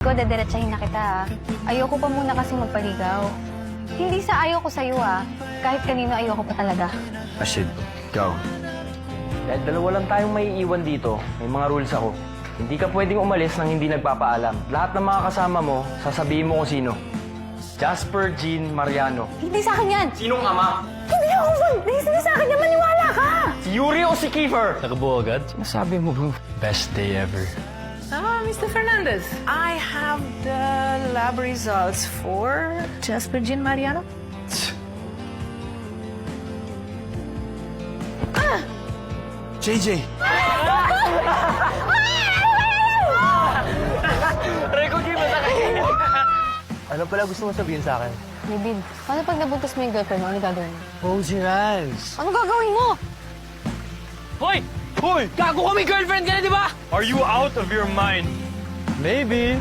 ko, dediretsahin na kita, ah. Ayoko pa muna kasi magpaligaw. Hindi sa ayoko sa'yo, ah. Kahit kanino ayoko pa talaga. Rashid, ikaw. Dahil dalawa lang tayong may iiwan dito, may mga rules ako. Hindi ka pwedeng umalis nang hindi nagpapaalam. Lahat ng mga kasama mo, sasabihin mo kung sino. Jasper Jean Mariano. Hindi sa akin yan! Sinong ama? Hindi ako mag-base na sa akin yan! Maniwala ka! Si Yuri o si Kiefer? Nakabuo agad? Sinasabi mo, bro. Best day ever. Mr. Fernandez, I have the lab results for Jasper Jean Mariano. JJ! Reco, Kim, masakit. Ano pala gusto mo sabihin sa akin? David, paano pag nabuntis mo yung girlfriend mo? Ano gagawin mo? Close your eyes. Ano gagawin mo? Hoy! Hoy! Gago kami girlfriend ka na, di ba? Are you out of your mind? Maybe.